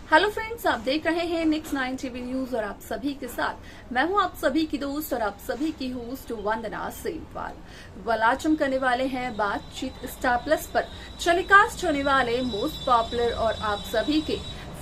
Hello friends, आप देख रहे हैं नेक्स्ट 9 टीवी न्यूज और आप सभी के साथ मैं हूं आप सभी की दोस्त और आप सभी की होस्ट वंदना सेमवाल। आज हम करने वाले हैं बातचीत स्टार प्लस पर टेलीकास्ट होने वाले मोस्ट पॉपुलर और आप सभी के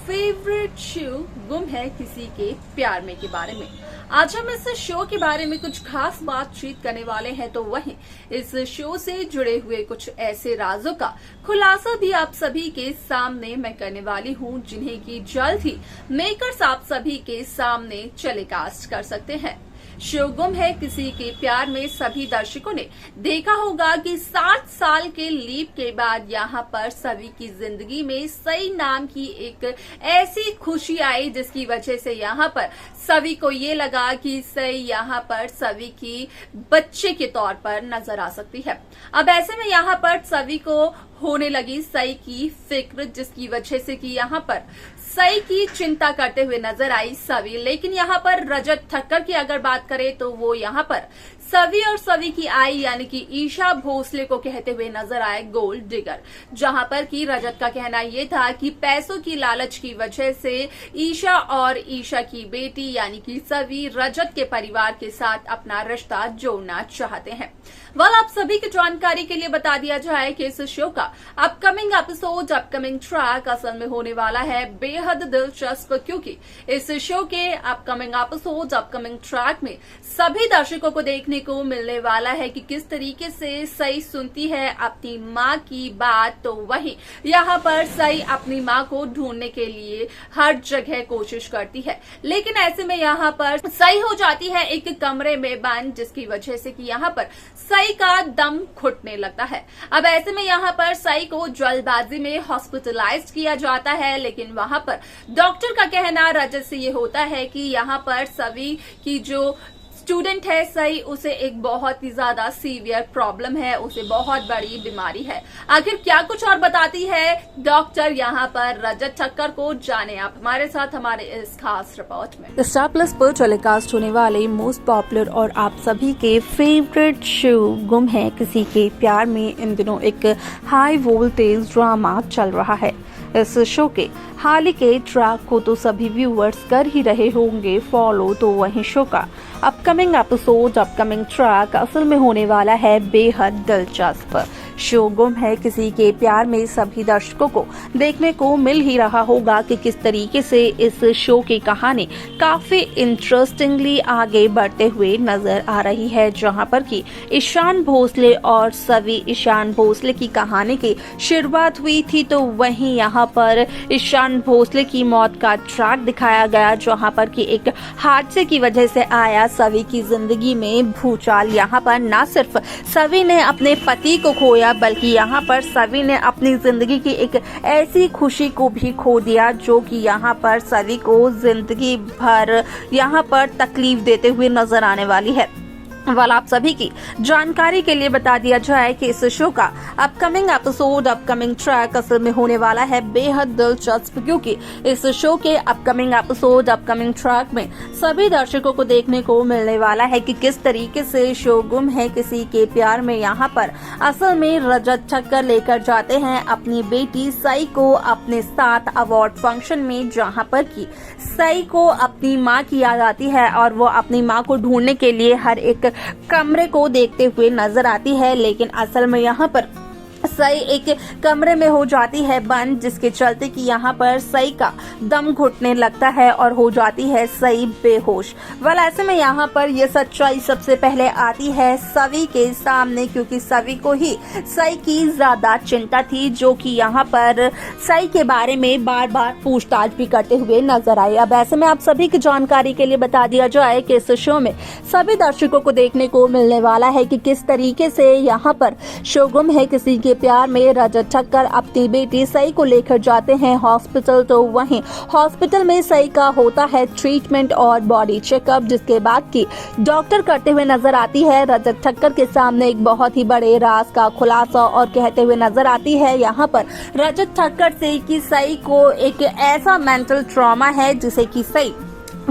फेवरेट शो गुम है किसी के प्यार में के बारे में। आज हम इस शो के बारे में कुछ खास बातचीत करने वाले हैं, तो वहीं इस शो से जुड़े हुए कुछ ऐसे राजों का खुलासा भी आप सभी के सामने मैं करने वाली हूं, जिन्हें की जल्द ही मेकर्स आप सभी के सामने टेलीकास्ट कर सकते हैं। शो गुम है किसी के प्यार में सभी दर्शकों ने देखा होगा कि 7 साल के लीप के बाद यहाँ पर सभी की जिंदगी में सई नाम की एक ऐसी खुशी आई, जिसकी वजह से यहाँ पर सभी को ये लगा कि सई यहाँ पर सभी की बच्चे के तौर पर नजर आ सकती है। अब ऐसे में यहाँ पर सभी को होने लगी सई की फिक्र, जिसकी वजह से कि यहाँ पर सई की चिंता करते हुए नजर आई सभी। लेकिन यहाँ पर रजत ठक्कर की अगर बात करें तो वो यहाँ पर सभी और सभी की आई यानी कि ईशा भोसले को कहते हुए नजर आए गोल्ड डिगर, जहां पर कि रजत का कहना ये था कि पैसों की लालच की वजह से ईशा और ईशा की बेटी यानी कि सभी रजत के परिवार के साथ अपना रिश्ता जोड़ना चाहते हैं। आप सभी की जानकारी के लिए बता दिया जाए कि इस शो का अपकमिंग एपिसोड, अपकमिंग ट्रैक असल में होने वाला है बेहद दिलचस्प, क्योंकि इस शो के अपकमिंग एपिसोड, अपकमिंग ट्रैक में सभी दर्शकों को देखने को मिलने वाला है कि किस तरीके से सई सुनती है अपनी माँ की बात, तो वहीं यहाँ पर सई अपनी माँ को ढूंढने के लिए हर जगह कोशिश करती है। लेकिन ऐसे में यहाँ पर सई हो जाती है एक कमरे में बंद, जिसकी वजह से कि यहाँ पर सई का दम घुटने लगता है। अब ऐसे में यहाँ पर सई को जल्दबाजी में हॉस्पिटलाइज्ड किया जाता है, लेकिन वहां पर डॉक्टर का कहना रजत से ये होता है कि यहाँ पर सभी की जो स्टूडेंट है सई, उसे एक बहुत ही ज्यादा सीवियर प्रॉब्लम है, उसे बहुत बड़ी बीमारी है। आखिर क्या कुछ और बताती है डॉक्टर यहाँ पर रजत ठक्कर को, जाने आप हमारे साथ हमारे इस खास रिपोर्ट में। स्टार प्लस पर टेलीकास्ट होने वाले मोस्ट पॉपुलर और आप सभी के फेवरेट शो गुम है किसी के प्यार में इन दिनों एक हाई वोल्टेज ड्रामा चल रहा है। इस शो के हाल ही के ट्रैक को तो सभी व्यूअर्स कर ही रहे होंगे फॉलो, तो वहीं शो का अपकमिंग एपिसोड, अपकमिंग ट्रैक असल में होने वाला है बेहद दिलचस्प। शो गुम है किसी के प्यार में सभी दर्शकों को देखने को मिल ही रहा होगा कि किस तरीके से इस शो की कहानी काफी इंटरेस्टिंगली आगे बढ़ते हुए नजर आ रही है, जहां पर कि ईशान भोसले और सभी ईशान भोसले की कहानी की शुरुआत हुई थी, तो वहीं यहाँ पर ईशान भोसले की मौत का ट्रैक दिखाया गया, जहां पर कि एक हादसे की वजह से आया सभी की जिंदगी में भूचाल। यहाँ पर न सिर्फ सभी ने अपने पति को खोया, बल्कि यहाँ पर सभी ने अपनी जिंदगी की एक ऐसी खुशी को भी खो दिया, जो कि यहाँ पर सभी को जिंदगी भर यहाँ पर तकलीफ देते हुए नजर आने वाली है। आप सभी की जानकारी के लिए बता दिया जाए कि इस शो का अपकमिंग एपिसोड, अपकमिंग ट्रैक असल में होने वाला है बेहद दिलचस्प, क्योंकि इस शो के अपकमिंग एपिसोड, अपकमिंग ट्रैक में सभी दर्शकों को देखने को मिलने वाला है कि किस तरीके से शो गुम है किसी के प्यार में यहाँ पर असल में रजत ठक्कर लेकर जाते हैं अपनी बेटी सई को अपने साथ अवार्ड फंक्शन में, जहाँ पर की सई को अपनी माँ की याद आती है और वो अपनी माँ को ढूंढने के लिए हर एक कमरे को देखते हुए नजर आती है। लेकिन असल में यहाँ पर सई एक कमरे में हो जाती है बंद, जिसके चलते कि यहाँ पर सई का दम घुटने लगता है और हो जाती है सई बेहोश। ऐसे में यहाँ पर ये सच्चाई सबसे पहले आती है सभी के सामने, क्योंकि सभी को ही सई की ज्यादा चिंता थी, जो कि यहाँ पर सई के बारे में बार बार पूछताछ भी करते हुए नजर आई। अब ऐसे में आप सभी की जानकारी के लिए बता दिया जाए कि इस शो में सभी दर्शकों को देखने को मिलने वाला है कि किस तरीके से यहाँ पर शो गुम है किसी के प्यार में रजत ठक्कर अपनी बेटी सई को लेकर जाते हैं हॉस्पिटल, तो वहीं हॉस्पिटल में सई का होता है ट्रीटमेंट और बॉडी चेकअप, जिसके बाद की डॉक्टर करते हुए नजर आती है रजत ठक्कर के सामने एक बहुत ही बड़े राज का खुलासा और कहते हुए नजर आती है यहाँ पर रजत ठक्कर से कि सई को एक ऐसा मेंटल ट्रॉमा है जिसे कि सई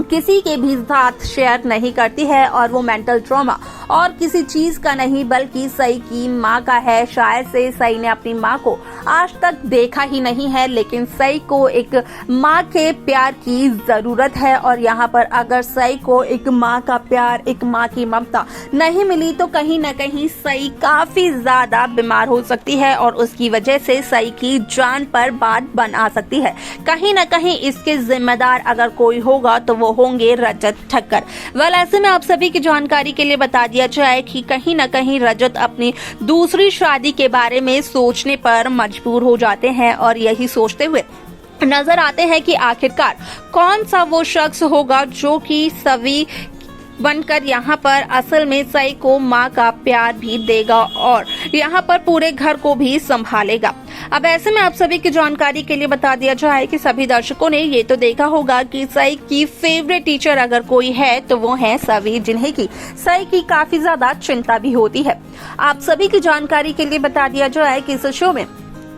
किसी के भी साथ शेयर नहीं करती है, और वो मेंटल ट्रॉमा और किसी चीज का नहीं बल्कि सई की माँ का है। शायद से सई ने अपनी माँ को आज तक देखा ही नहीं है, लेकिन सई को एक माँ के प्यार की जरूरत है और यहाँ पर अगर सई को एक माँ का प्यार, एक माँ की ममता नहीं मिली तो कहीं ना कहीं सई काफी ज्यादा बीमार हो सकती है और उसकी वजह से सई की जान पर बात बन आ सकती है। कहीं ना कहीं इसके जिम्मेदार अगर कोई होगा तो वो होंगे रजत ठक्कर। ऐसे में आप सभी की जानकारी के लिए बता दिया जाए कि कहीं ना कहीं रजत अपनी दूसरी शादी के बारे में सोचने पर मजबूर हो जाते हैं और यही सोचते हुए नजर आते हैं कि आखिरकार कौन सा वो शख्स होगा जो कि सभी बनकर यहाँ पर असल में सई को माँ का प्यार भी देगा और यहाँ पर पूरे घर को भी संभालेगा। अब ऐसे में आप सभी की जानकारी के लिए बता दिया जाए कि सभी दर्शकों ने ये तो देखा होगा कि सई की फेवरेट टीचर अगर कोई है तो वो है सवी, जिन्हें की सई की काफी ज्यादा चिंता भी होती है। आप सभी की जानकारी के लिए बता दिया जाए कि इस शो में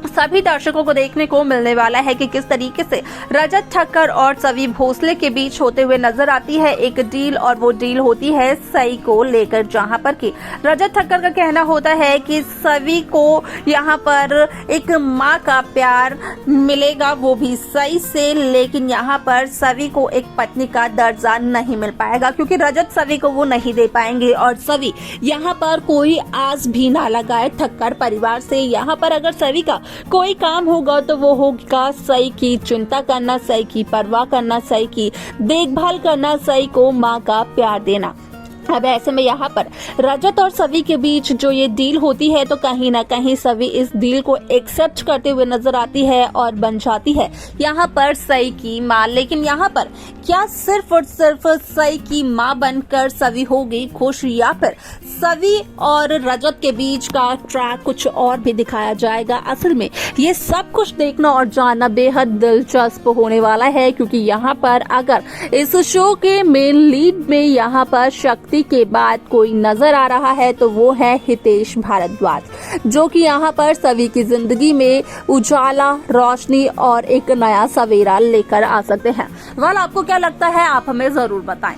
सभी दर्शकों को देखने को मिलने वाला है कि किस तरीके से रजत ठक्कर और सवी भोसले के बीच होते हुए नजर आती है एक डील, और वो डील होती है सई को लेकर, जहां पर कि रजत ठक्कर का कहना होता है कि सवी को यहां पर एक माँ का प्यार मिलेगा, वो भी सई से, लेकिन यहां पर सवी को एक पत्नी का दर्जा नहीं मिल पाएगा क्योंकि रजत सवी को वो नहीं दे पाएंगे और सवी यहां पर कोई आस भी ना लगाए ठक्कर परिवार से। यहां पर अगर सवी का कोई काम होगा तो वो होगा सई की चिंता करना, सई की परवाह करना, सई की देखभाल करना, सई को माँ का प्यार देना। अब ऐसे में यहाँ पर रजत और सवी के बीच जो ये डील होती है तो कहीं ना कहीं सवी इस डील को एक्सेप्ट करते हुए नजर आती है और बन जाती है यहाँ पर सई की माँ। लेकिन यहाँ पर क्या सिर्फ और सिर्फ सई की माँ बनकर सवी होगी खुश, या फिर सवी और रजत के बीच का ट्रैक कुछ और भी दिखाया जाएगा? असल में ये सब कुछ देखना और जानना बेहद दिलचस्प होने वाला है, क्योंकि यहाँ पर अगर इस शो के मेन लीड में यहाँ पर शक्ति के बाद कोई नजर आ रहा है तो वो है हितेश भारद्वाज, जो कि यहाँ पर सभी की जिंदगी में उजाला, रोशनी और एक नया सवेरा लेकर आ सकते हैं। आपको क्या लगता है, आप हमें जरूर बताएं।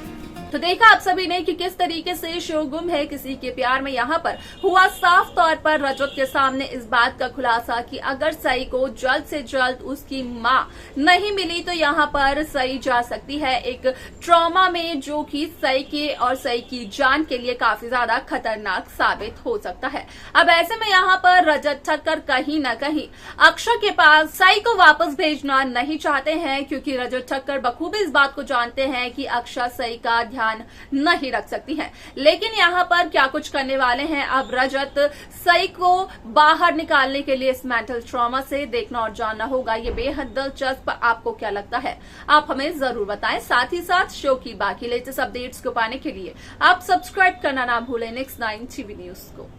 तो देखा आप सभी ने कि किस तरीके से शो गुम है किसी के प्यार में यहाँ पर हुआ साफ तौर पर रजत के सामने इस बात का खुलासा कि अगर सई को जल्द से जल्द उसकी माँ नहीं मिली तो यहाँ पर सई जा सकती है एक ट्रॉमा में, जो कि सई के और सई की जान के लिए काफी ज्यादा खतरनाक साबित हो सकता है। अब ऐसे में यहाँ पर रजत ठक्कर कहीं न कहीं अक्षय के पास सई को वापस भेजना नहीं चाहते हैं, क्योंकि रजत ठक्कर बखूबी इस बात को जानते हैं कि अक्षय सई का ध्यान नहीं रख सकती हैं। लेकिन यहाँ पर क्या कुछ करने वाले हैं अब रजत सई को बाहर निकालने के लिए इस मेंटल ट्रॉमा से, देखना और जानना होगा। ये बेहद दिलचस्प, आपको क्या लगता है आप हमें जरूर बताएं। साथ ही साथ शो की बाकी लेटेस्ट अपडेट्स को पाने के लिए आप सब्सक्राइब करना ना भूलें नेक्स्ट 9 टीवी न्यूज को।